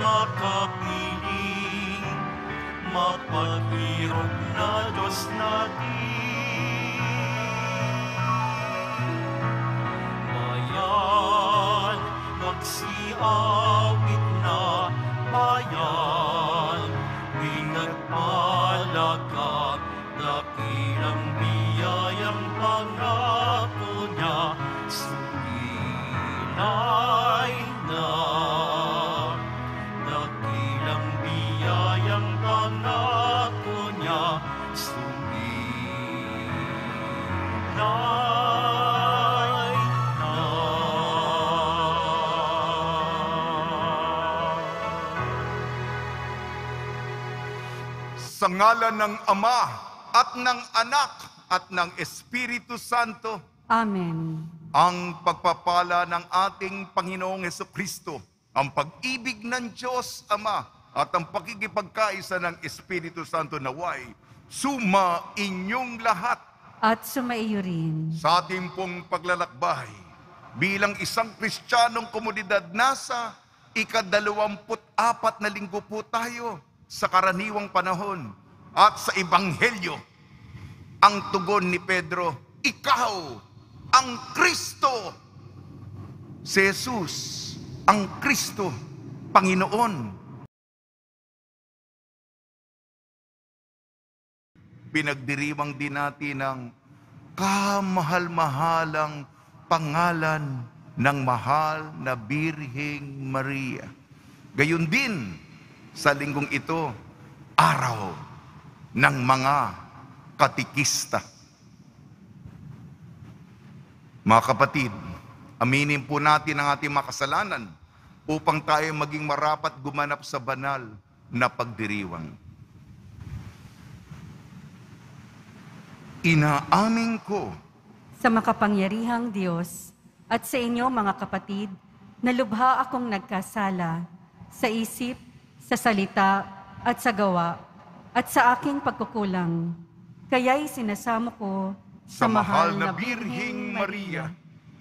makapiling, mapaghirap na Diyos natin. Bayan, magsiawit na bayan, pinagpala ka, dakilang biyayang pangako niya, suminay na. Dakilang biyayang pangako niya, suminay na. Sa ngalan ng Ama at ng Anak at ng Espiritu Santo. Amen. Ang pagpapala ng ating Panginoong Hesukristo, ang pag-ibig ng Diyos Ama at ang pakikipagkaisa ng Espiritu Santo naway suma inyong lahat. At sumaiyo rin. Sa ating pong paglalakbay bilang isang Kristiyanong komunidad, nasa ika-24 na linggo po tayo sa karaniwang panahon. At sa Ebanghelyo, ang tugon ni Pedro, ikaw ang Kristo. Si Jesus, ang Kristo, Panginoon. Pinagdiriwang din natin ang kamahal-mahalang pangalan ng mahal na Birheng Maria. Gayon din, sa linggong ito, araw ng mga katikista. Mga kapatid, aminin po natin ang ating mga kasalanan upang tayo maging marapat gumanap sa banal na pagdiriwang. Inaamin ko Sa makapangyarihang Diyos at sa inyo mga kapatid, na lubha akong nagkasala sa isip, sa salita at sa gawa at sa aking pagkukulang. Kaya'y sinasamo ko sa mahal na Birheng Maria,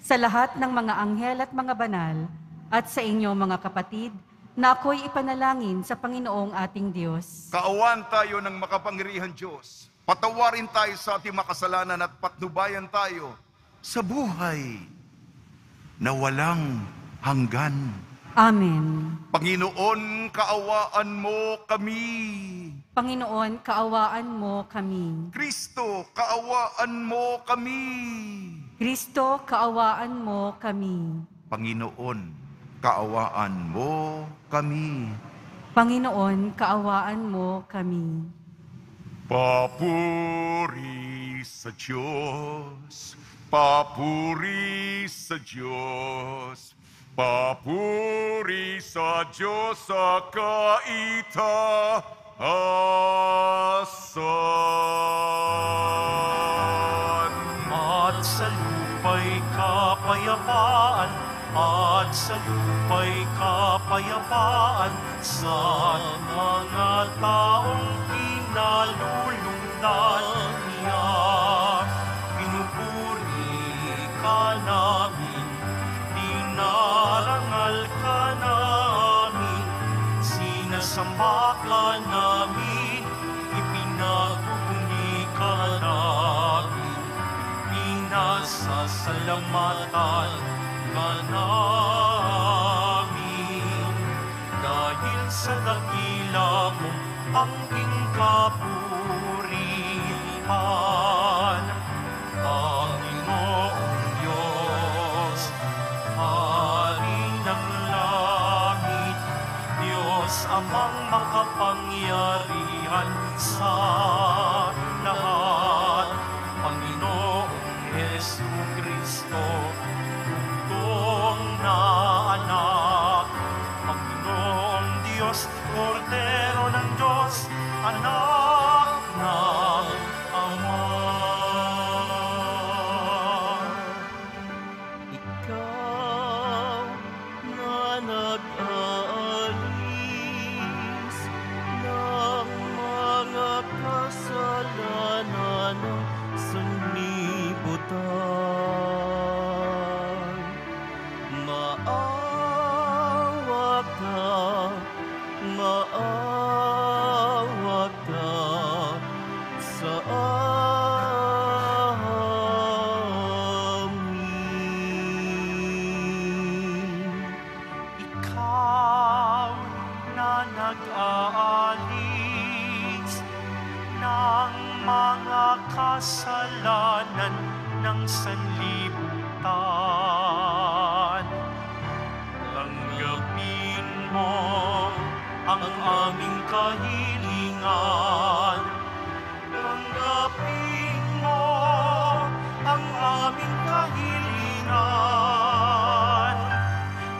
sa lahat ng mga anghel at mga banal, at sa inyo mga kapatid, na ako'y ipanalangin sa Panginoong ating Diyos. kaawaan tayo ng makapangyarihang Diyos. Patawarin tayo sa ating makasalanan at patnubayan tayo sa buhay na walang hanggan. Amen. Panginoon, kaawaan mo kami. Panginoon, kaawaan mo kami. Kristo, kaawaan mo kami. Kristo, kaawaan mo kami. Panginoon, kaawaan mo kami. Panginoon, kaawaan mo kami. Papuri sa Diyos, papuri sa Diyos, papuri sa Diyos sa kaitaasan. At sa lupa'y kapayapaan, at sa lupa'y kapayapaan, sa mga taong kinalulungdan niya. Pinupuri ka namin, dinarangal ka namin, sinasamba ka namin, ipinaguguni ka namin, pinasasalamatan ka namin. Dahil sa dakila mong angking kapurihan, Panginoong Diyos, Hari ng langit, Diyos amang makapangyarihan sa lahat, Panginoong Jesucristo, tugtong na anak, Panginoong Diyos, Kordero ng Diyos, anak ng Ama. Ikaw na nag-aalis ng mga kasalanan ng sanlibutan, maawa ka kasalanan ng sanlibutan. Tanggapin mo ang aming kahilingan. Tanggapin mo ang aming kahilingan.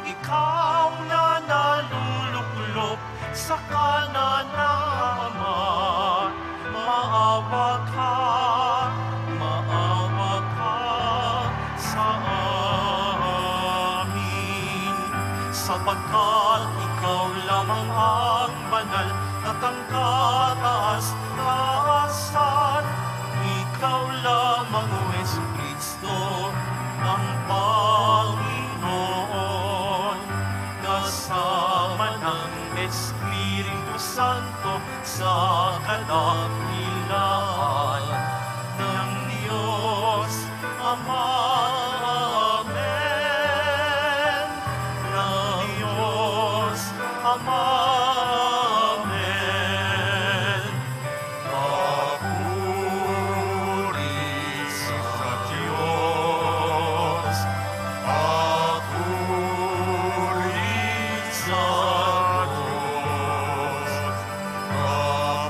Ikaw na naluluklop sa kanan ng Ama, maawa ka sa amin. Sapagkat ikaw lamang ang banal at ang kataas-taasan. Ikaw lamang, O Jesucristo, ang Panginoon. Kasama ng Espiritu Santo sa kadakilaan ng Diyos Ama. Amen. Ng Diyos Ama. Amen. Papuri sa Diyos. Papuri sa Diyos. Papuri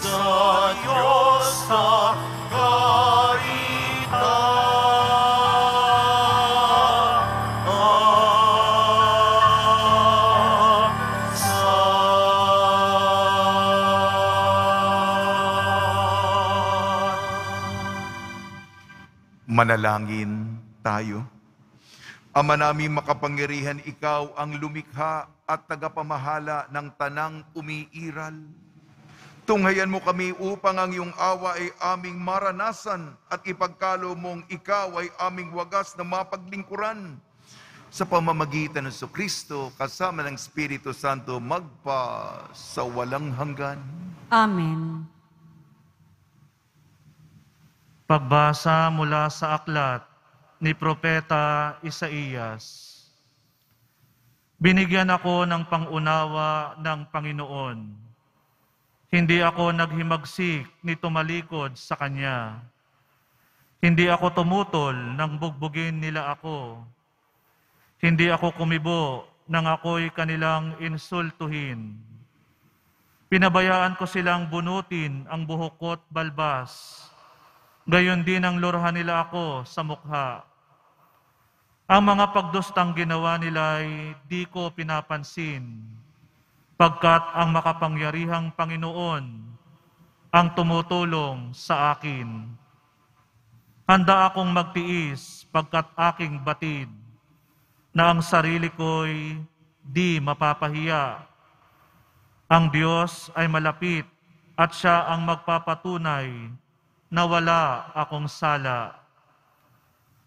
sa Diyos sa Manalangin tayo. Ama naming makapangyarihan, ikaw ang lumikha at tagapamahala ng tanang umiiral. Tunghayan mo kami upang ang iyong awa ay aming maranasan at ipagkalo mong ikaw ay aming wagas na mapaglingkuran. Sa pamamagitan ng Kristo kasama ng Espiritu Santo magpa sa walang hanggan. Amen. Pagbasa mula sa aklat ni Propeta Isaías. Binigyan ako ng pangunawa ng Panginoon. Hindi ako naghimagsik ni tumalikod sa Kanya. Hindi ako tumutol nang bugbugin nila ako. Hindi ako kumibo nang ako'y kanilang insultuhin. Pinabayaan ko silang bunutin ang buhok ko't balbas. Gayon din ang lurahan nila ako sa mukha. Ang mga pagdustang ginawa nila ay di ko pinapansin, pagkat ang makapangyarihang Panginoon ang tumutulong sa akin. Handa akong magtiis pagkat aking batid, na ang sarili ko'y di mapapahiya. Ang Diyos ay malapit at Siya ang magpapatunay na wala akong sala.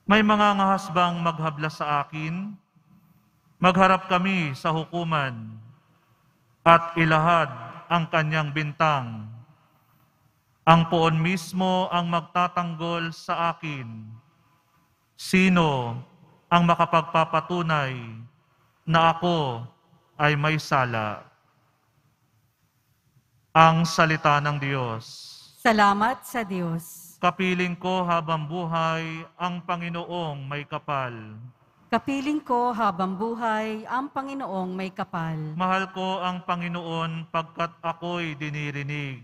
May mga ngahasbang maghabla sa akin, magharap kami sa hukuman, at ilahad ang kanyang bintang. Ang poon mismo ang magtatanggol sa akin. Sino ang makapagpapatunay na ako ay may sala? Ang salita ng Diyos. Salamat sa Diyos. Kapiling ko habang buhay ang Panginoong may kapal. Kapiling ko habang buhay ang Panginoong may kapal. Mahal ko ang Panginoon pagkat ako'y dinirinig.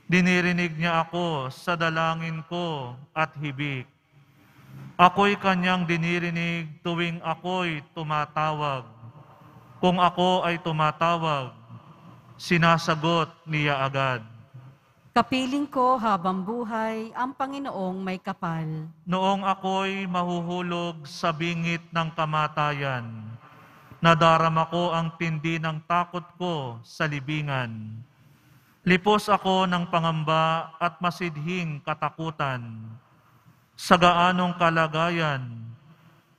Dinirinig niya ako sa dalangin ko at hibik. Ako'y kanyang dinirinig tuwing ako'y tumatawag. Kung ako ay tumatawag, sinasagot niya agad. Kapiling ko habang buhay ang Panginoong may kapal. Noong ako'y mahuhulog sa bingit ng kamatayan, nadarama ko ang tindi ng takot ko sa libingan. Lipos ako ng pangamba at masidhing katakutan. Sa gaanong kalagayan,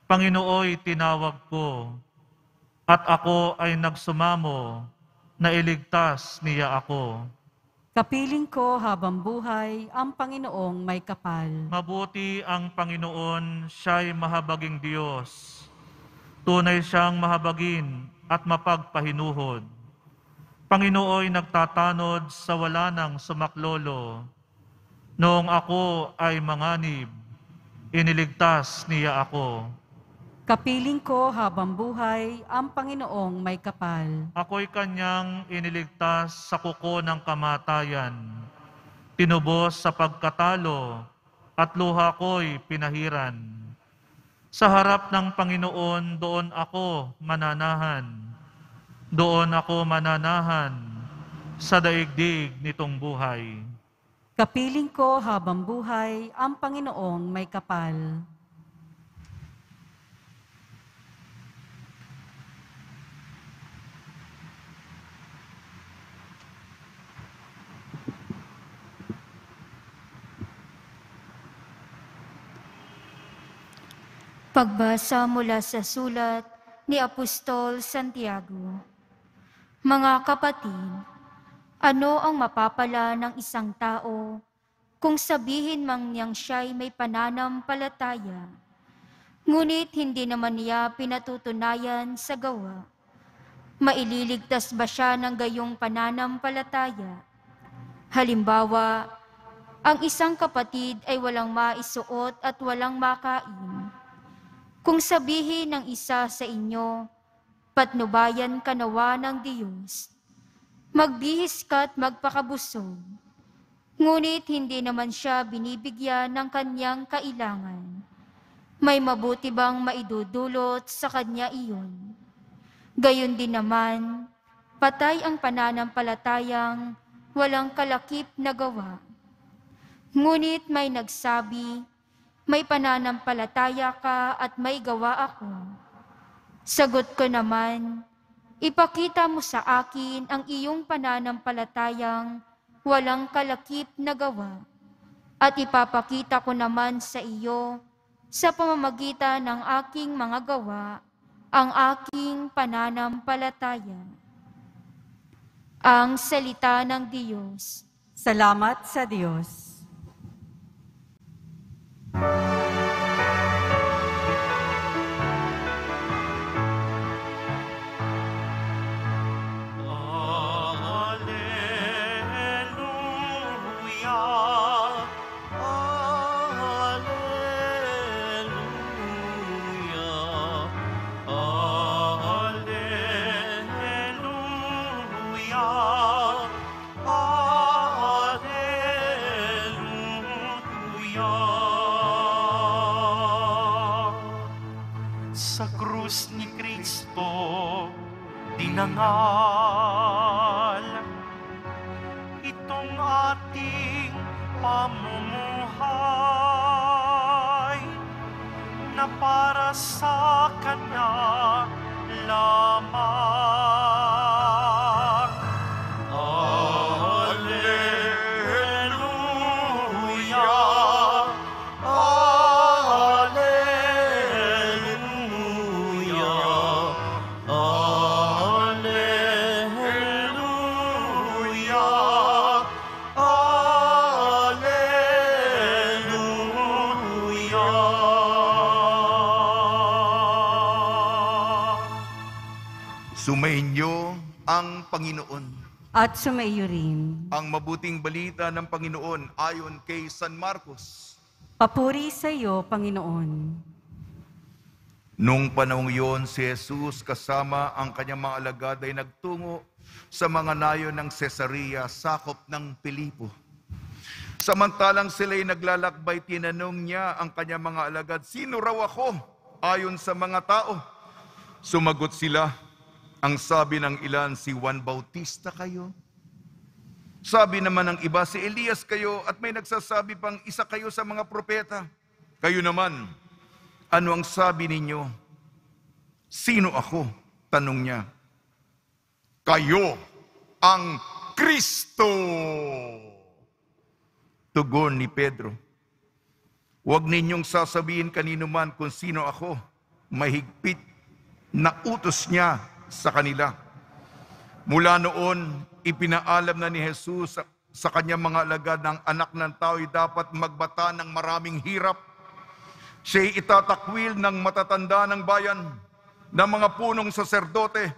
Panginooy tinawag ko, at ako ay nagsumamo na iligtas niya ako. Kapiling ko habang buhay ang Panginoong may kapal. Mabuti ang Panginoon, siya'y mahabaging Diyos. Tunay siyang mahabagin at mapagpahinuhod. Panginooy nagtatanod sa wala ng sumaklolo. Noong ako ay manganib, iniligtas niya ako. Kapiling ko habang buhay ang Panginoong may kapal. Ako'y kanyang iniligtas sa kuko ng kamatayan. Tinubos sa pagkatalo at luha ko'y pinahiran. Sa harap ng Panginoon, doon ako mananahan. Doon ako mananahan sa daigdig nitong buhay. Kapiling ko habang buhay ang Panginoong may kapal. Pagbasa mula sa sulat ni Apostol Santiago. Mga kapatid, ano ang mapapala ng isang tao kung sabihin mang niyang siya'y may pananampalataya, ngunit hindi naman niya pinatutunayan sa gawa? Maililigtas ba siya ng gayong pananampalataya? Halimbawa, ang isang kapatid ay walang maisuot at walang makain. Kung sabihin ng isa sa inyo, patnubayan ka nawa ng Diyos, magbihis ka at magpakabusog, ngunit hindi naman siya binibigyan ng kanyang kailangan, may mabuti bang maidudulot sa kanya iyon? Gayon din naman, patay ang pananampalatayang walang kalakip na gawa. Ngunit may nagsabi, may pananampalataya ka at may gawa ako. Sagot ko naman, ipakita mo sa akin ang iyong pananampalatayang walang kalakip na gawa, at ipapakita ko naman sa iyo sa pamamagitan ng aking mga gawa ang aking pananampalataya. Ang salita ng Diyos. Salamat sa Diyos. Sa krus ni Kristo dinangal itong ating pamumuhay na para sa Kanya lamang. Sumainyo ang Panginoon. At sumaiyo rin. Ang mabuting balita ng Panginoon ayon kay San Marcos. Papuri sa iyo, Panginoon. Nung panahong iyon, si Jesus kasama ang kanyang mga alagad ay nagtungo sa mga nayon ng Cesarea, sakop ng Pilipo. Samantalang sila'y naglalakbay, tinanong niya ang kanyang mga alagad, "Sino raw ako ayon sa mga tao?" Sumagot sila, ang sabi ng ilan, si Juan Bautista kayo. Sabi naman ng iba, si Elias kayo, at may nagsasabi pang isa kayo sa mga propeta. Kayo naman, ano ang sabi ninyo? Sino ako? Tanong niya. Kayo ang Kristo. Tugon ni Pedro. Huwag ninyong sasabihin kanino man kung sino ako. Mahigpit na utos niya sa kanila. Mula noon, ipinaalam na ni Jesus sa kanyang mga alagad ng anak ng tao ay dapat magbata ng maraming hirap. Siya'y itatakwil ng matatanda ng bayan, ng mga punong saserdote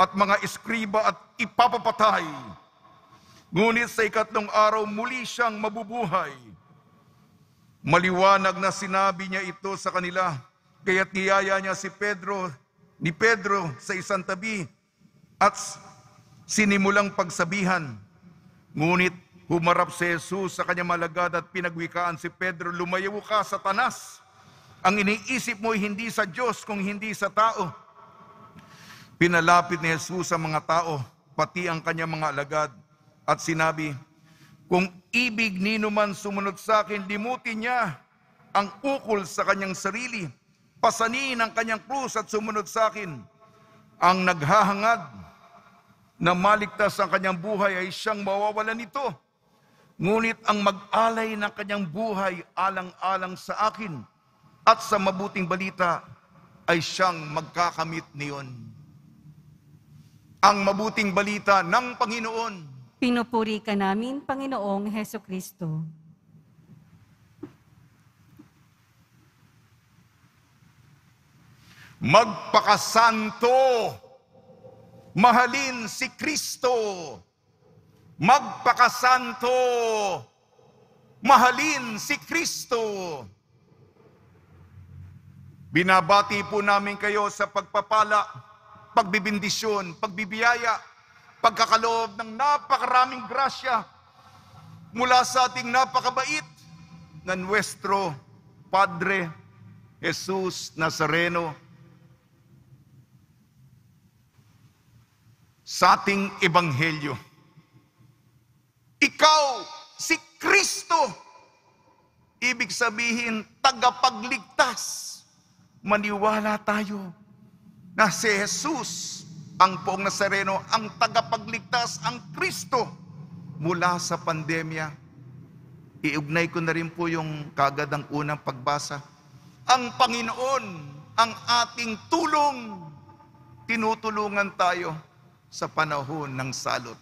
at mga eskriba at ipapapatay. Ngunit sa ikatlong araw muli siyang mabubuhay. Maliwanag na sinabi niya ito sa kanila, kaya't niyaya niya ni Pedro sa isang tabi at sinimulang pagsabihan. Ngunit humarap si Jesus sa kanyang alagad at pinagwikaan si Pedro, lumayo ka, Satanas. Ang iniisip mo ay hindi sa Diyos kung hindi sa tao. Pinalapit ni Jesus sa mga tao, pati ang kanyang mga alagad, at sinabi, kung ibig nino man sumunod sa akin, limutin niya ang ukol sa kanyang sarili, pasanin ang kanyang krus at sumunod sa akin. Ang naghahangad na maligtas ang kanyang buhay ay siyang mawawalan nito. Ngunit ang mag-alay ng kanyang buhay alang-alang sa akin at sa mabuting balita ay siyang magkakamit niyon. Ang mabuting balita ng Panginoon. Pinupuri ka namin, Panginoong Hesukristo. Magpakasanto, mahalin si Kristo. Magpakasanto, mahalin si Kristo. Binabati po namin kayo sa pagpapala, pagbibindisyon, pagbibiyaya, pagkakaloob ng napakaraming grasya mula sa ating napakabait na Nuestro Padre Jesus Nazareno sa ating ebanghelyo. Ikaw, si Kristo, ibig sabihin, tagapagligtas. Maniwala tayo na si Jesus, ang Poong Nazareno, ang tagapagligtas, ang Kristo mula sa pandemya. Iugnay ko na rin po yung kagad ang unang pagbasa. Ang Panginoon, ang ating tulong, tinutulungan tayo sa panahon ng salot.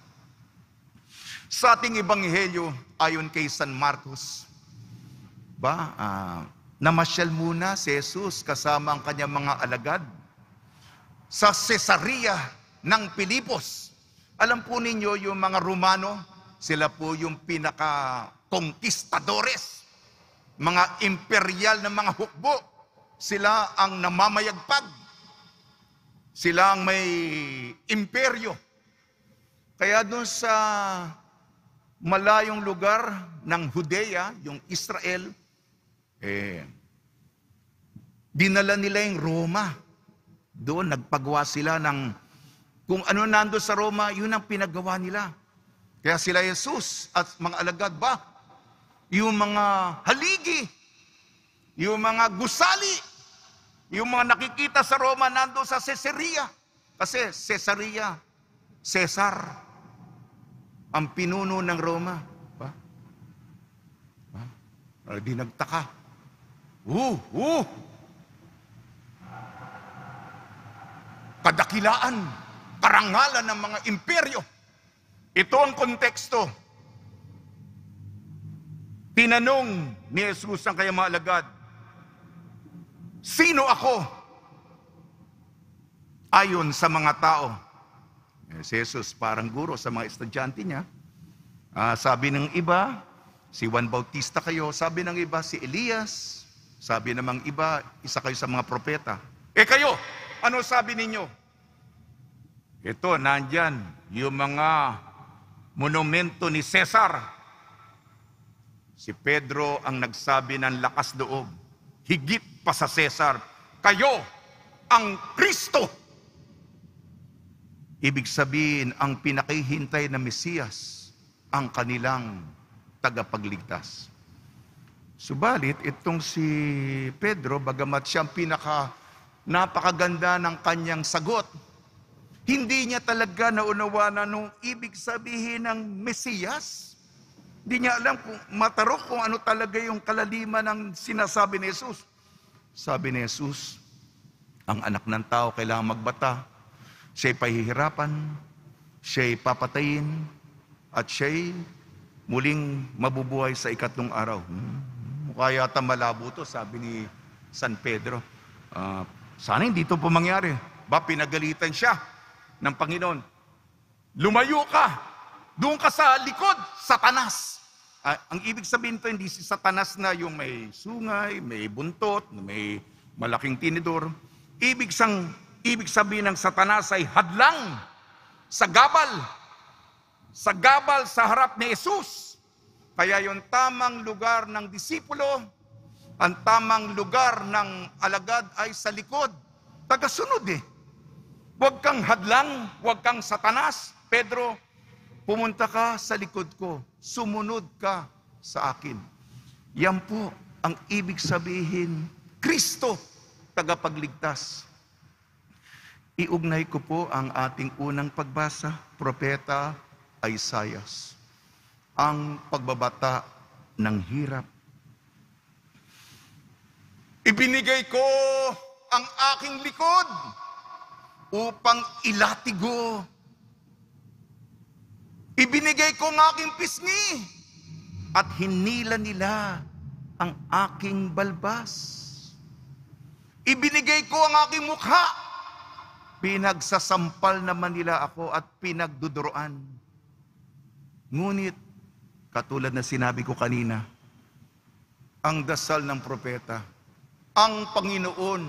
Sa ating ebanghelyo, ayon kay San Marcos, namasyal muna si Jesus kasama ang kanyang mga alagad sa Cesarea ng Pilipos. Alam po ninyo, yung mga Romano, sila po yung pinaka-conquistadores, mga imperial na mga hukbo. Sila ang namamayagpag. Sila ang may imperyo. Kaya doon sa malayong lugar ng Judea, yung Israel, dinala nila yung Roma. Doon nagpagawa sila ng kung ano nando sa Roma, yun ang pinagawa nila. Kaya sila Jesus at mga alagad yung mga haligi, yung mga gusali, yung mga nakikita sa Roma nando sa Caesarea. Kasi Caesarea, Caesar, ang pinuno ng Roma. Di nagtaka. Kadakilaan, karangalan ng mga imperyo. Ito ang konteksto. Tinanong ni Jesus ang kanyang mga alagad, sino ako? Ayon sa mga tao. Si Jesus parang guro sa mga estudyante niya. Sabi ng iba, si Juan Bautista kayo. Sabi ng iba, si Elias. Sabi namang iba, isa kayo sa mga propeta. Kayo, ano sabi ninyo? Ito, nandyan, yung mga monumento ni Cesar. Si Pedro ang nagsabi ng lakas loob. Higit pa sa Cesar, kayo ang Kristo. Ibig sabihin, ang pinakihintay na Mesiyas, ang kanilang tagapagligtas. Subalit, itong si Pedro, bagamat siyang napakaganda ng kanyang sagot, hindi niya talaga naunawanan nung ibig sabihin ng Mesiyas. Hindi niya alam kung matarok kung ano talaga yung kalaliman ng sinasabi ni Jesus. Sabi ni Jesus, ang anak ng tao kailangan magbata. Siya'y pahihirapan, siya'y papatayin, at siya'y muling mabubuhay sa ikatlong araw. Mukha yata malabo to, sabi ni San Pedro. Sana hindi ito po mangyari. Pinagalitan siya. ng Panginoon. Lumayo ka. Doon ka sa likod, Satanas. Ang ibig sabihin to, hindi si Satanas na yung may sungay, may buntot, may malaking tinidor. Ibig sabihin ng Satanas ay hadlang sa gabal. Sa gabal sa harap ni Jesus. Kaya yung tamang lugar ng disipulo, ang tamang lugar ng alagad ay sa likod. Tagasunod eh. Huwag kang hadlang, huwag kang Satanas. Pedro, pumunta ka sa likod ko, sumunod ka sa akin. Yan po ang ibig sabihin, Kristo, tagapagligtas. Iugnay ko po ang ating unang pagbasa, Propeta Isaiah, ang pagbabata ng hirap. Ibinigay ko ang aking likod upang ilatigo. Ibinigay ko ang aking pisngi at hinila nila ang aking balbas. Ibinigay ko ang aking mukha. Pinagsasampal naman nila ako at pinagduduroan. Ngunit, katulad na sinabi ko kanina, ang dasal ng propeta, ang Panginoon,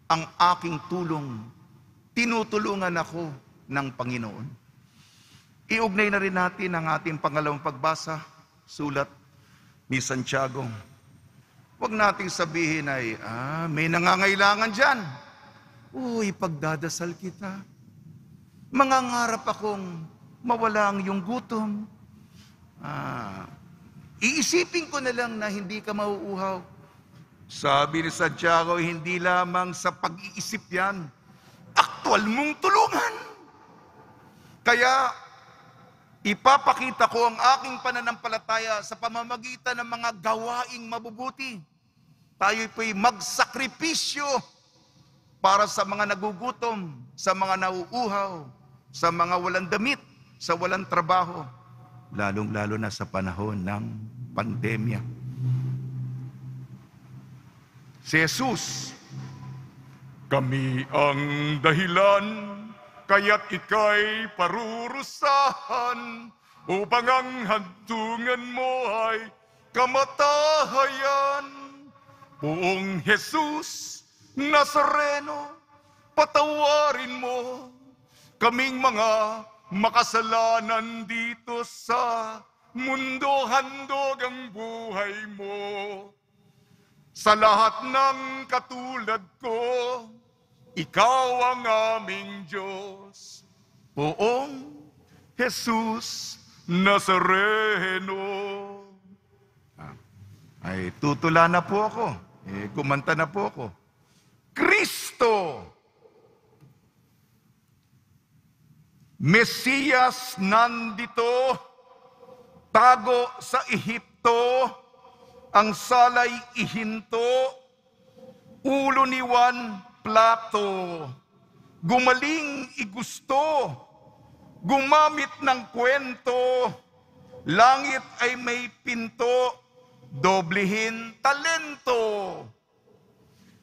ang aking tulong, tinutulungan ako ng Panginoon. Iugnay na rin natin ang ating pangalawang pagbasa, sulat ni Santiago. Huwag nating sabihin ay, may nangangailangan dyan. Uy, pagdadasal kita. Mangangarap akong mawala ang iyong gutom. Iisipin ko na lang na hindi ka mauuhaw. Sabi ni Santiago, hindi lamang sa pag-iisip yan, aktual mong tulungan. Kaya, ipapakita ko ang aking pananampalataya sa pamamagitan ng mga gawaing mabubuti. Tayo po'y magsakripisyo para sa mga nagugutom, sa mga nauuhaw, sa mga walang damit, sa walang trabaho, lalong-lalo na sa panahon ng pandemya. Si Jesus, kami ang dahilan, kaya't ika'y parurusahan, upang ang hantungan mo ay kamatahayan. Poong Jesus Nazareno, patawarin mo kaming mga makasalanan dito sa mundo, handog ang buhay mo. Sa lahat ng katulad ko, ikaw ang aming Diyos, Poong Jesus Nazareno. Ay, tutula na po ako. Kumanta na po ako. Kristo, Mesiyas nandito, tago sa Ehipto, ang salay ihinto, ulo ni Juan plato, gumaling igusto, gumamit ng kwento, langit ay may pinto, doblehin talento.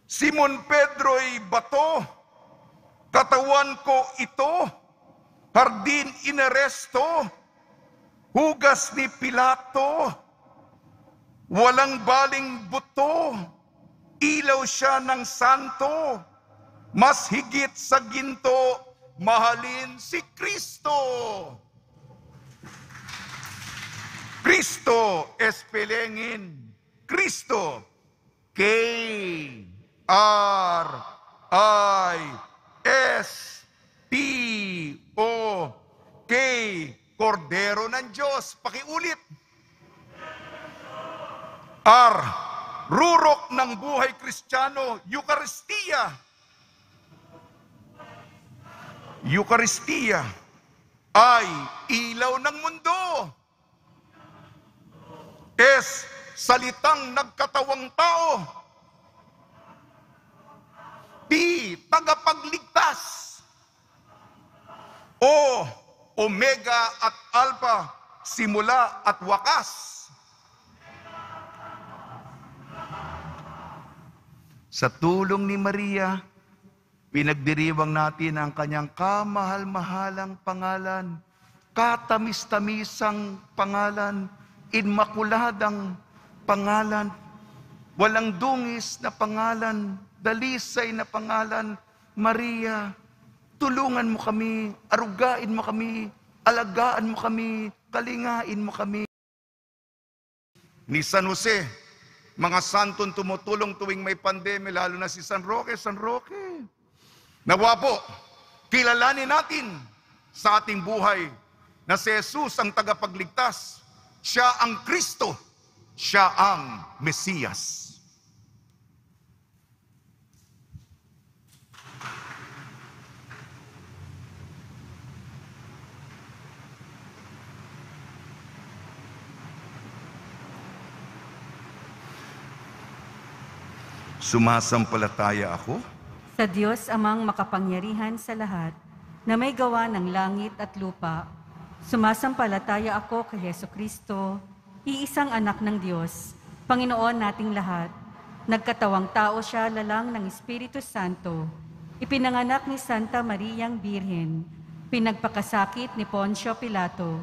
Simon Pedro'y bato, katawan ko ito, hardin inaresto, hugas ni Pilato, walang baling buto, ilaw siya ng santo, mas higit sa ginto, mahalin si Kristo. Kristo, espelengin, Kristo, K-R-I-S-T-O, K, Kordero ng Diyos. Pakiulit. R, rurok ng buhay Kristiyano, Eucharistia. Eucharistia. I, ilaw ng mundo. S, salitang nagkatawang tao. T, tagapagligtas. O, Omega at Alpha, simula at wakas. Sa tulong ni Maria, Pinagdiriwang natin ang kanyang kamahal-mahalang pangalan, katamis-tamisang pangalan, inmakuladang pangalan, walang dungis na pangalan, dalisay na pangalan, Maria. Tulungan mo kami, arugain mo kami, alagaan mo kami, kalingain mo kami. Ni San Jose, mga santong tumutulong tuwing may pandemya, lalo na si San Roque. Nawa po, kilalanin natin sa ating buhay na si Jesus ang tagapagligtas. Siya ang Kristo. Siya ang Mesiyas. Sumasampalataya ako Sa Diyos amang makapangyarihan sa lahat, na may gawa ng langit at lupa, sumasampalataya ako kay Jesucristo, iisang anak ng Diyos, Panginoon nating lahat. Nagkatawang tao siya lalang ng Espiritu Santo, ipinanganak ni Santa Mariang Birhen, pinagpakasakit ni Poncio Pilato,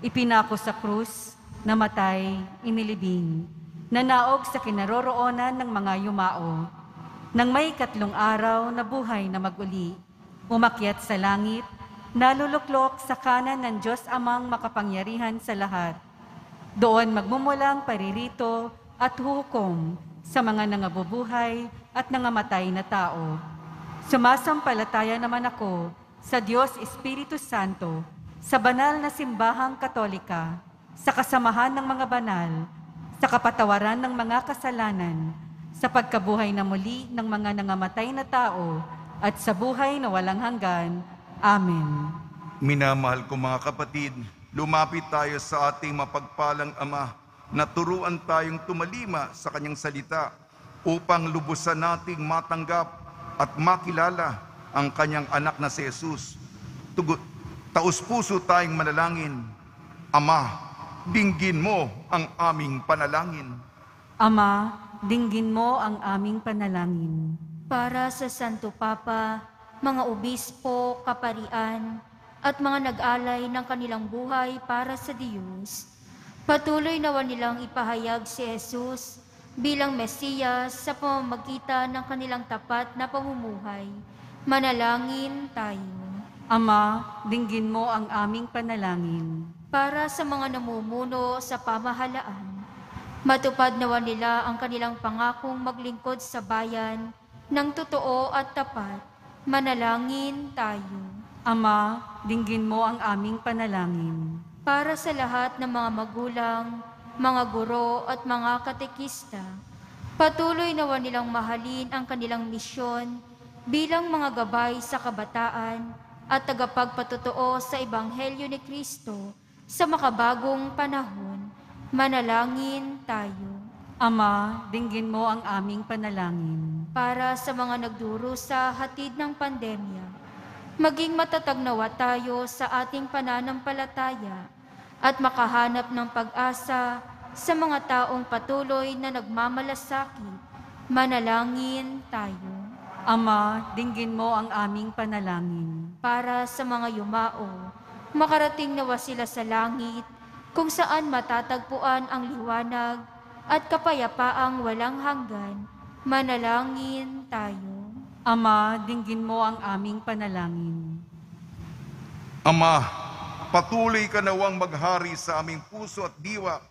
ipinako sa krus, namatay, inilibing, nanaog sa kinaroroonan ng mga yumao. Nang may 3 araw na buhay na maguli, umakyat sa langit, naluluklok sa kanan ng Diyos amang makapangyarihan sa lahat. Doon magmumulang paririto at hukom sa mga nangabubuhay at nangamatay na tao. Sumasampalataya naman ako sa Diyos Espiritu Santo, sa banal na simbahang katolika, sa kasamahan ng mga banal, sa kapatawaran ng mga kasalanan, sa pagkabuhay na muli ng mga nangamatay na tao, at sa buhay na walang hanggan. Amen. Minamahal ko mga kapatid, lumapit tayo sa ating mapagpalang Ama na turuan tayong tumalima sa kanyang salita upang lubusan nating matanggap at makilala ang kanyang anak na si Jesus. Taus-puso tayong manalangin. Ama, dinggin mo ang aming panalangin. Ama, dinggin mo ang aming panalangin. Para sa Santo Papa, mga obispo, kaparian, at mga nag-alay ng kanilang buhay para sa Diyos, patuloy nawa nilang ipahayag si Jesus bilang Mesiyas sa pamamagitan ng kanilang tapat na pamumuhay. Manalangin tayo. Ama, dinggin mo ang aming panalangin. Para sa mga namumuno sa pamahalaan, matupad nawa nila ang kanilang pangakong maglingkod sa bayan ng totoo at tapat. Manalangin tayo. Ama, dinggin mo ang aming panalangin. Para sa lahat ng mga magulang, mga guro at mga katekista, patuloy nawa nilang mahalin ang kanilang misyon bilang mga gabay sa kabataan at tagapagpatotoo sa Ebanghelyo ni Kristo sa makabagong panahon. Manalangin tayo. Ama, dinggin mo ang aming panalangin. Para sa mga nagdurusa hatid ng pandemya, maging matatag nawa tayo sa ating pananampalataya at makahanap ng pag-asa sa mga taong patuloy na nagmamalasakit. Manalangin tayo. Ama, dinggin mo ang aming panalangin. Para sa mga yumao, makarating nawa sila sa langit kung saan matatagpuan ang liwanag at kapayapaang walang hanggan. Manalangin tayo. Ama, dinggin mo ang aming panalangin. Ama, patuloy ka nawang maghari sa aming puso at diwa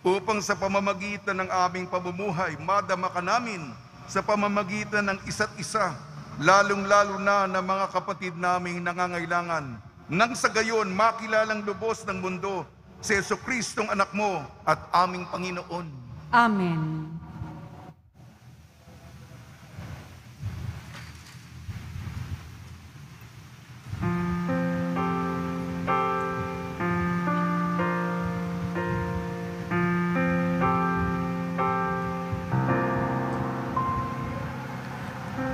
upang sa pamamagitan ng aming pamumuhay, madama ka namin sa pamamagitan ng isa't isa, lalong-lalo na ng mga kapatid naming nangangailangan. Nang sa gayon, makilalang lubos ng mundo si Jesucristong anak mo at aming Panginoon. Amen.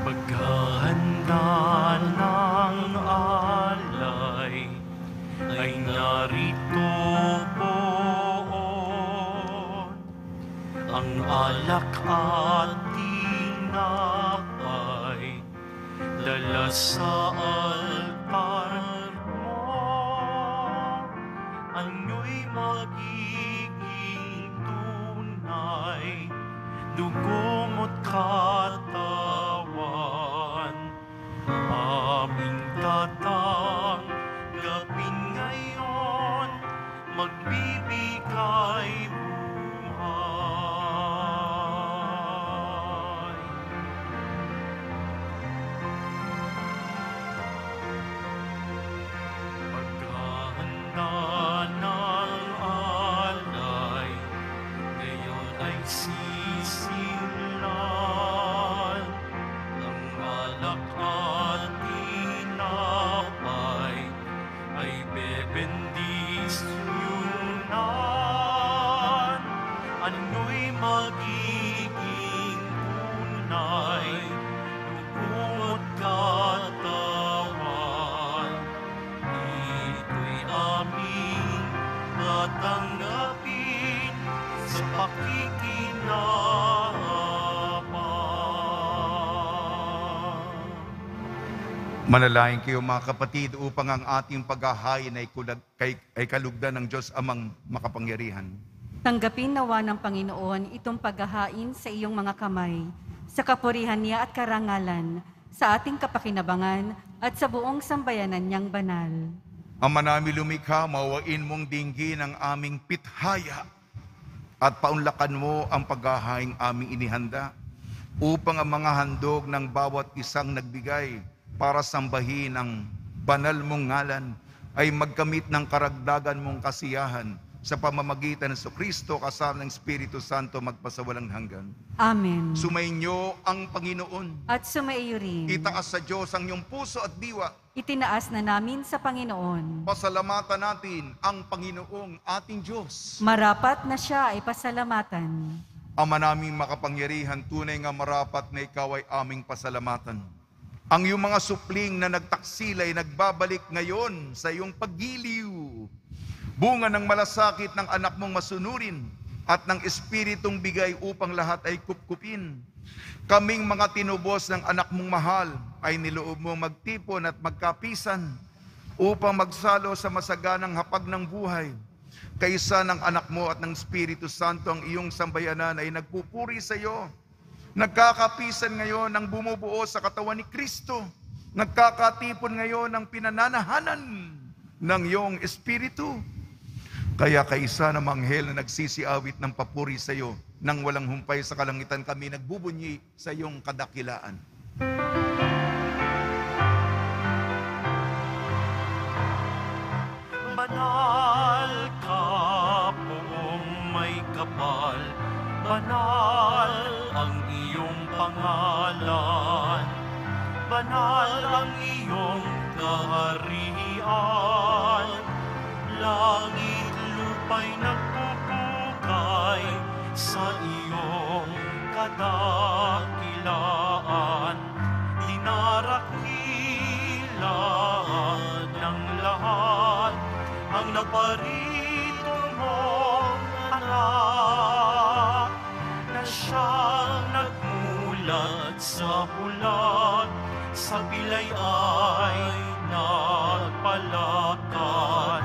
Paghahanda ng alay ay narito poon. Ang alak at tinapay Dala sa altar mo, ano'y magiging tunay, dugo mo't katawan, aming tatanggapin ngayon, magbibigay buhay. Paghahanda ng alay, ngayon ay sisimulan. Ang alak at tinapay ay bebendisyonan. Ano'y magiging tunay, dugo't katawan. Ito'y aming tatanggapin sa pakikinabang. Manalangin kayo mga kapatid upang ang ating paghahain ay kalugdan ng Diyos amang makapangyarihan. Tanggapin nawa ng Panginoon itong paghahain sa iyong mga kamay, sa kapurihan niya at karangalan, sa ating kapakinabangan at sa buong sambayanan niyang banal. Ama namin lumikha, mawain mong dinggin ang aming pithaya at paunlakan mo ang paghahaing aming inihanda upang ang mga handog ng bawat isang nagbigay para sambahin ang banal mong ngalan ay magkamit ng karagdagan mong kasiyahan sa pamamagitan ng Kristo kasama ng Espiritu Santo magpasawalang hanggan. Amen. Sumainyo ang Panginoon. At sumaiyo rin. Itaas sa Diyos ang iyong puso at diwa. Itinaas na namin sa Panginoon. Pasalamatan natin ang Panginoong ating Diyos. Marapat na siya ay pasalamatan. Ama naming makapangyarihan, tunay nga marapat na ikaw ay aming pasalamatan. Ang iyong mga supling na nagtaksilay nagbabalik ngayon sa iyong paggiliw. Bunga ng malasakit ng anak mong masunurin at ng Espiritong bigay upang lahat ay kupkupin. Kaming mga tinubos ng anak mong mahal ay niloob mo magtipon at magkapisan upang magsalo sa masaganang hapag ng buhay. Kaysa ng anak mo at ng Espiritu Santo ang iyong sambayanan ay nagpupuri sa iyo. Nagkakapisan ngayon ang bumubuo sa katawan ni Kristo. Nagkakatipon ngayon ang pinananahanan ng iyong Espiritu. Kaya kaisa ng manghel na nagsisiawit ng papuri sa iyo, nang walang humpay sa kalangitan kami nagbubunyi sa iyong kadakilaan. Banal ka poong may kapal, banal ang iyong pangalan, banal ang iyong kaharian, langit lupa'y nagpupukay sa iyong kadakilaan, dinarakilad ng lahat ang naparito mong anak, na siyang nagmulat sa bulat, sa pilay ay nagpalakad,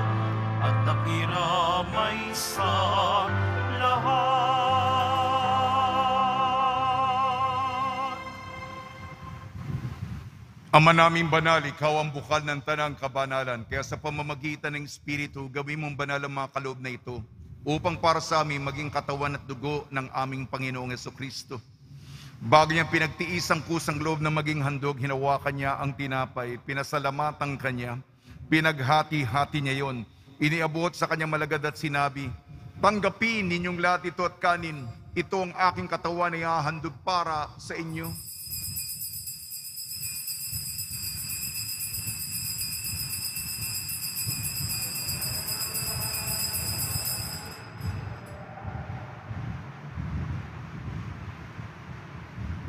at nakiramay sa lahat. Ama naming banal, ikaw ang bukal ng tanang kabanalan. Kaya sa pamamagitan ng Espiritu, gawin mong banal ang mga kaloob na ito upang para sa amin maging katawan at dugo ng aming Panginoong Jesucristo. Bago niyang pinagtiis ang kusang loob na maging handog, hinawakan niya ang tinapay, pinasalamatan kanya, pinaghati-hati niya yon, iniabot sa kanyang malagad at sinabi, "Tanggapin ninyong lahat ito at kanin, ito ang aking katawan na ihahandog para sa inyo."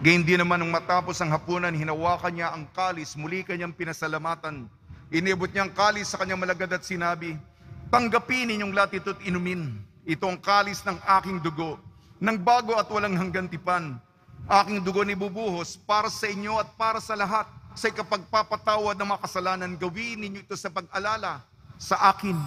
Gayun din naman nung matapos ang hapunan, hinawakan niya ang kalis, muli kanyang pinasalamatan. Inibot niya ang kalis sa kanyang malagad at sinabi, "Tanggapin ninyong lahat ito't inumin. Ito ang kalis ng aking dugo, ng bago at walang hanggan tipan. Aking dugo ni bubuhos para sa inyo at para sa lahat sa ikapagpapatawad ng mga kasalanan, gawin ninyo ito sa pag-alala sa akin.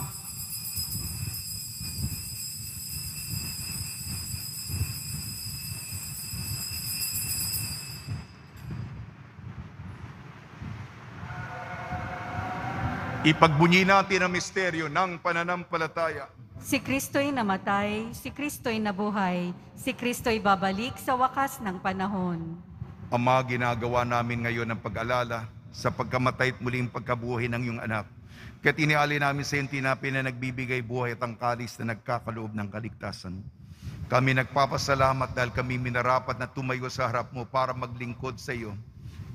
Ipagbunyi natin ang misteryo ng pananampalataya. Si Kristo'y namatay, si Kristo'y nabuhay, si Kristo'y babalik sa wakas ng panahon. Ama, ginagawa namin ngayon ang pag-alala sa pagkamatay at muling pagkabuhay ng iyong anak. Kaya't inialay namin sa iyong tinapay na nagbibigay buhay at ang kalis na nagkakaloob ng kaligtasan. Kami nagpapasalamat dahil kami minarapat na tumayo sa harap mo para maglingkod sa iyo.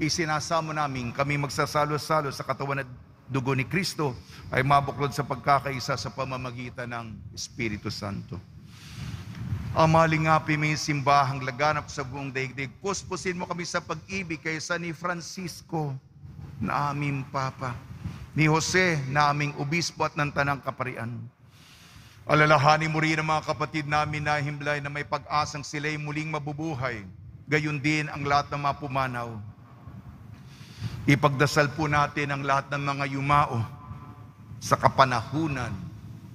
Isinasamo namin kami magsasalo-salo sa katawan at dugo ni Kristo ay mabuklod sa pagkakaisa sa pamamagitan ng Espiritu Santo. Ama, lingapi mo yung simbahang laganap sa buong daigdig. Puspusin mo kami sa pag-ibig kaysa ni Francisco na aming Papa, ni Jose na aming Obispo at ng Tanang Kaparian. Alalahanin mo rin ang mga kapatid namin na himlay na may pag-asang sila'y muling mabubuhay. Gayon din ang lahat ng mga pumanaw. Ipagdasal po natin ang lahat ng mga yumao sa kapanahunan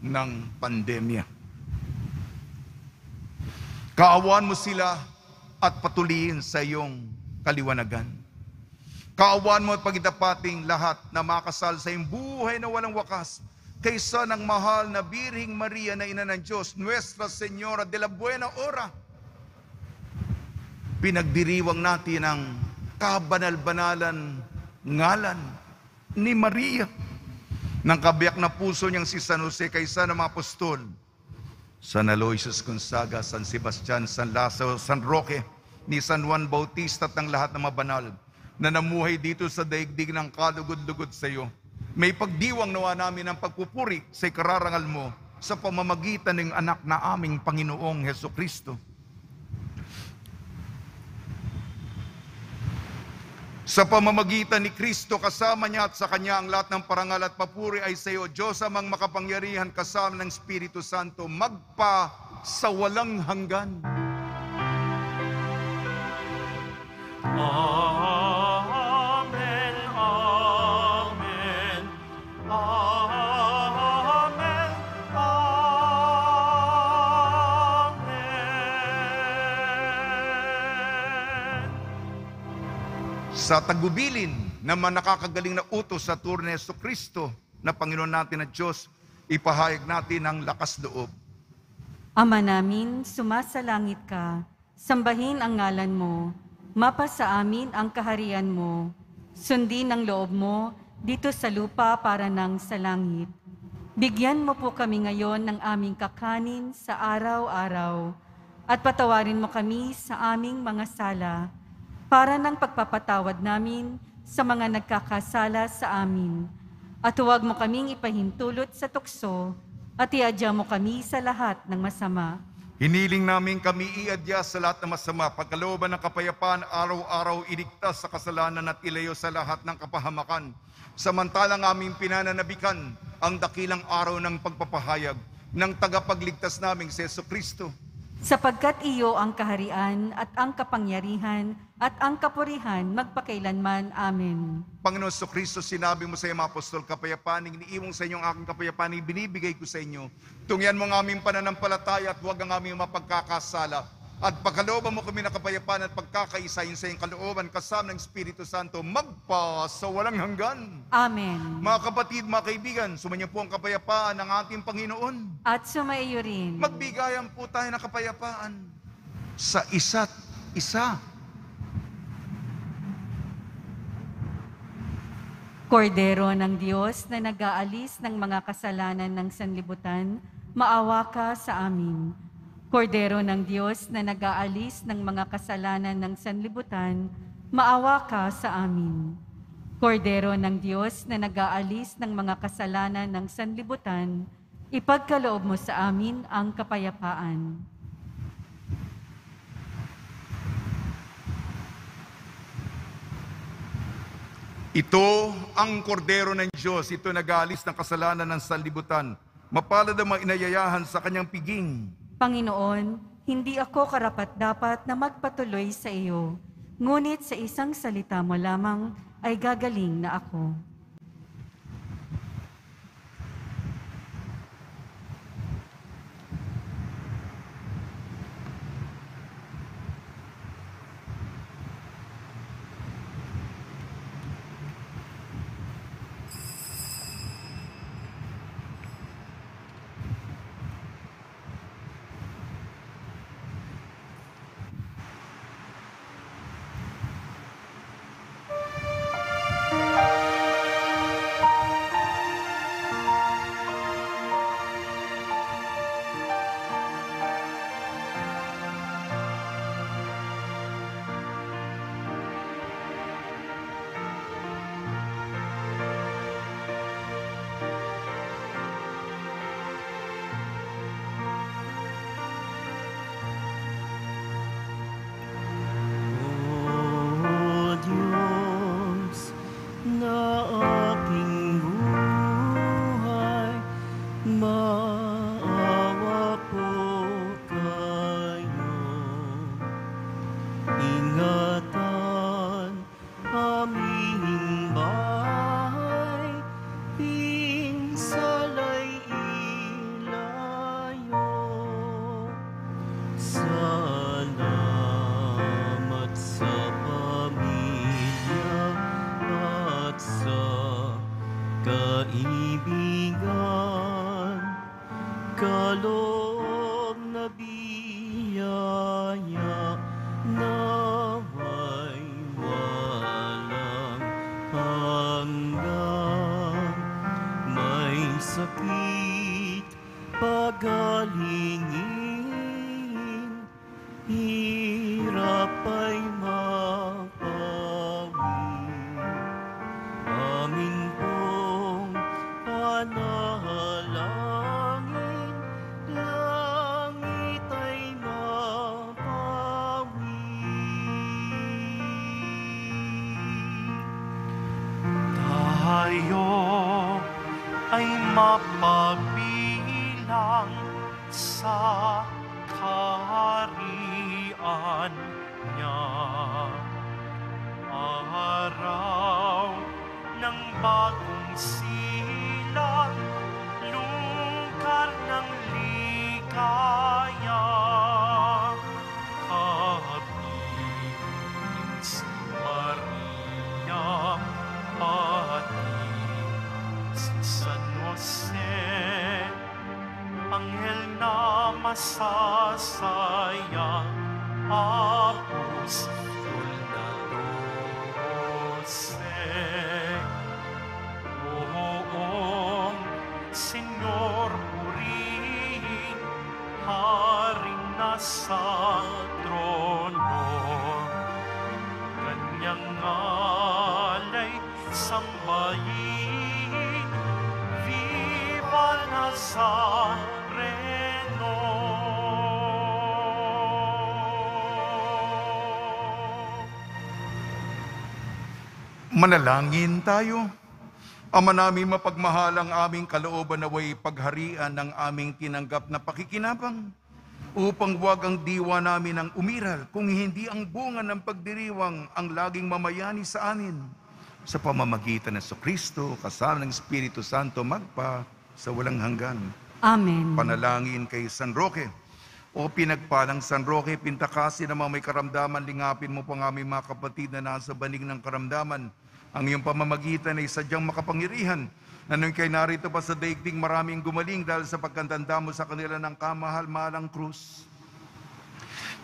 ng pandemya. Kaawaan mo sila at patuloyin sa iyong kaliwanagan. Kaawaan mo at pagitapating lahat na makasal sa iyong buhay na walang wakas kaysa ng mahal na Birhing Maria na Ina ng Diyos, Nuestra Señora de la Buena Hora. Pinagdiriwang natin ang kabanal-banalan ngalan ni Maria ng kabiyak na puso niyang si San Jose kaysa ng mga apostol, San Aloysius Gonzaga, San Sebastian, San Lazaro, San Roque, ni San Juan Bautista at ng lahat ng mga banal na namuhay dito sa daigdig ng kalugod-lugod sa iyo. May pagdiwang nawa namin ang pagpupuri sa ikararangal mo sa pamamagitan ng anak na aming Panginoong Heso Kristo. Sa pamamagitan ni Kristo, kasama niya at sa Kanya ang lahat ng parangal at papuri ay sa iyo, Diyos amang makapangyarihan kasama ng Espiritu Santo, magpa sa walang hanggan. Amen, amen, amen, amen. Sa tagubilin naman nakakagaling na utos sa turno ni Jesucristo na Panginoon natin at Diyos, ipahayag natin ang lakas loob. Ama namin, sumasalangit ka, sambahin ang ngalan mo, mapasa amin ang kaharian mo, sundin ang loob mo dito sa lupa para nang sa langit. Bigyan mo po kami ngayon ng aming kakanin sa araw-araw at patawarin mo kami sa aming mga sala para ng pagpapatawad namin sa mga nagkakasala sa amin. At huwag mo kaming ipahintulot sa tukso at iadya mo kami sa lahat ng masama. Hiniling namin kami iadya sa lahat ng masama, pagkalooban ng kapayapaan, araw-araw iligtas sa kasalanan at ilayo sa lahat ng kapahamakan. Samantalang aming pinananabikan ang dakilang araw ng pagpapahayag ng tagapagligtas naming si Jesucristo. Sapagkat iyo ang kaharian at ang kapangyarihan at ang kapurihan magpakailanman. Amen. Panginoon Jesucristo, sinabi mo sa iyong mga apostol, kapayapaan, iniiwong sa inyong aking kapayapaan, binibigay ko sa inyo. Tungyan mo ang aming pananampalataya at huwag ang aming mapagkakasala. At pagkalooban mo kami ng kapayapaan at pagkakaisa yun sa iyong kalooban kasama ng Espiritu Santo, magpa sa walang hanggan. Amen. Mga kapatid, mga kaibigan, sumainyo po ang kapayapaan ng ating Panginoon. At sumaiyo rin. Magbigayan po tayo ng kapayapaan sa isa't isa. Kordero ng Diyos na nag-aalis ng mga kasalanan ng sanlibutan, maawa ka sa amin. Kordero ng Diyos na nag-aalis ng mga kasalanan ng sanlibutan, maawa ka sa amin. Kordero ng Diyos na nag-aalis ng mga kasalanan ng sanlibutan, ipagkaloob mo sa amin ang kapayapaan. Ito ang kordero ng Diyos, ito nag-aalis ng kasalanan ng sanlibutan. Mapalad ang mga inayayahan sa kanyang piging. Panginoon, hindi ako karapat-dapat na magpatuloy sa iyo, ngunit sa isang salita mo lamang ay gagaling na ako. O Diyos, na aking buhay, maawa po kayo. Ingatan aming bahay, pinsala'y ilayo. Salamat sa pamilya at sa kaibigan, kaloob na biyaya nawa'y walang hanggan. May sakit pagalingin, hirap ay mapawi. Amin pong panalangin, langit ay mapawi. Tayo ay mapabilang sa kaharian niya. Araw ng bagong silang, lungkar ng ligaya. Kapiling si Maria, pati si San Jose, anghel na masasaya, apostol na 12. Oong Senyor purihin, haring nasa trono, kanyang alay sambahin, viva Nazareno. Manalangin tayo. Ama namin mapagmahal, ang aming kalooban naway pagharian ng aming tinanggap na pakikinabang, upang huwag ang diwa namin ang umiral, kung hindi ang bunga ng pagdiriwang ang laging mamayani sa amin. Sa pamamagitan ng Kristo, kasama ng Espiritu Santo, magpa sa walang hanggan. Amen. Panalangin kay San Roque. O pinagpalang San Roque, pintakasin na mga may karamdaman, lingapin mo po ang aming mga kapatid na nasa banig ng karamdaman. Ang iyong pamamagitan ay sadyang makapangyarihan, na nung kay narito pa sa daigdig maraming gumaling dahil sa pagkantanda mo sa kanila ng kamahal-mahalang krus.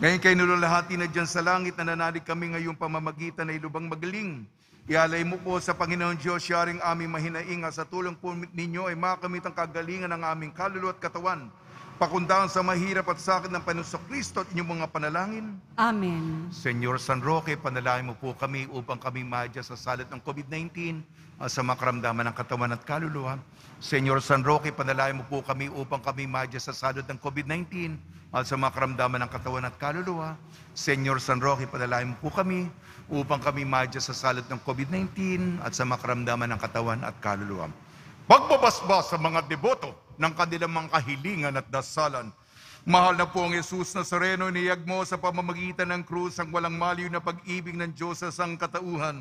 Ngayon kay nululahati na dyan sa langit, na nanalig kami ngayong pamamagitan ay lubang magaling. Ialay mo po sa Panginoon Diyos, siyaring aming mahinainga, sa tulong po ninyo ay makamit ang kagalingan ng aming kaluluwa at katawan, pakundangan sa mahirap at sakit ng Panginoon Kristo at inyong mga panalangin. Amen. Senyor San Roque, panalangin mo po kami upang kami madya sa salat ng COVID-19 sa mga karamdaman ng katawan at kaluluwa. Senyor San Roque, panalangin mo po kami upang kami madya sa salat ng COVID-19 sa mga karamdaman ng katawan at kaluluwa. Senyor San Roque, panalangin mo po kami upang kami madya sa salat ng COVID-19 at sa mga karamdaman ng katawan at kaluluwa. Pagbabasbas sa mga deboto ng kanilang mga kahilingan at dasalan. Mahal na po ang Jesus Nazareno, niyag mo sa pamamagitan ng krus ang walang maliw na pag-ibig ng Diyos sa sangkatauhan.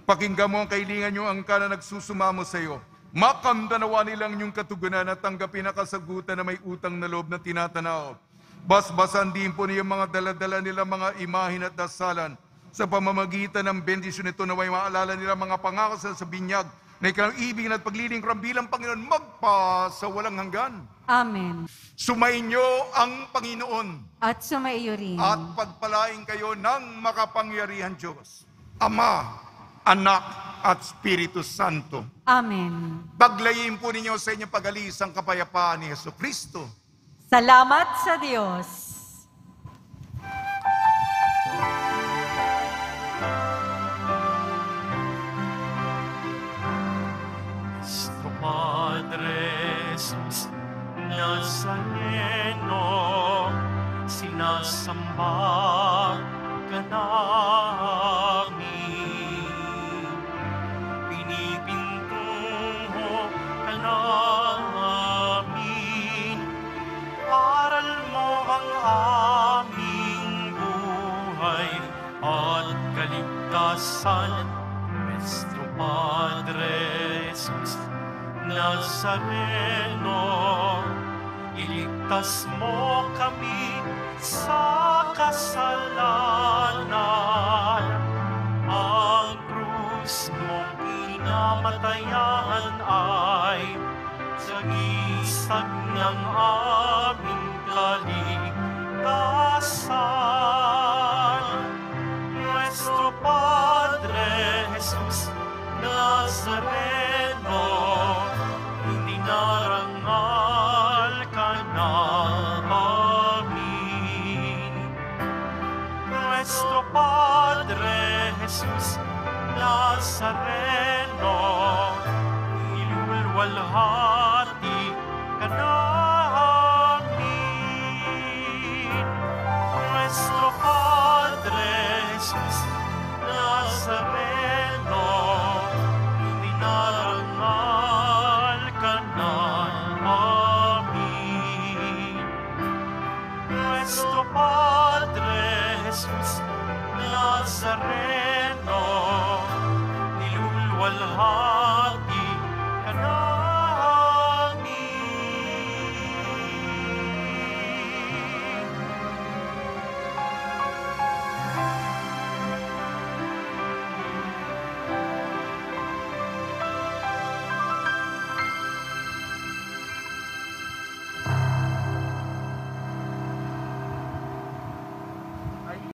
Pakinggan mo ang kailingan nyo ang na nagsusumamo sa iyo. Makamdanawa nilang inyong katugunan at tanggapin na kasagutan na may utang na loob na tinatanaw. Basbasan din po niya mga daladala nila mga imahin at dasalan. Sa pamamagitan ng bendisyon nito na may maalala nila mga pangakasal sa binyag na ikaw ibig at paglilingkuran bilang Panginoon magpa sa walang hanggan. Amen. Sumainyo ang Panginoon At sumaiyo rin. at pagpalain kayo ng makapangyarihan Diyos, Ama, Anak at Espiritu Santo. Amen. Paglayin po ninyo sa inyong pag-alis ang kapayapaan ni Jesucristo. Salamat sa Diyos. Nuestro Padre Jesus Nazareno, sinasamba ka namin. Pinipintuho ka namin. Aral mo ang aming buhay at kaligtasan. Nuestro Padre Jesus Nazareno, iligtas mo kami sa kasalanan. Ang krus mong pinamatayan ay sagisag ng aming kaligtasan. Nuestro Padre Jesus Nazareno, dinarangal ka namin. Nuestro Padre Jesus Nazareno, ilulwalhati ka namin. Nuestro Padre Jesus Nazareno, dinarangal ka namin. Nuestro Padre Jesus Nazareno, nilulwalhati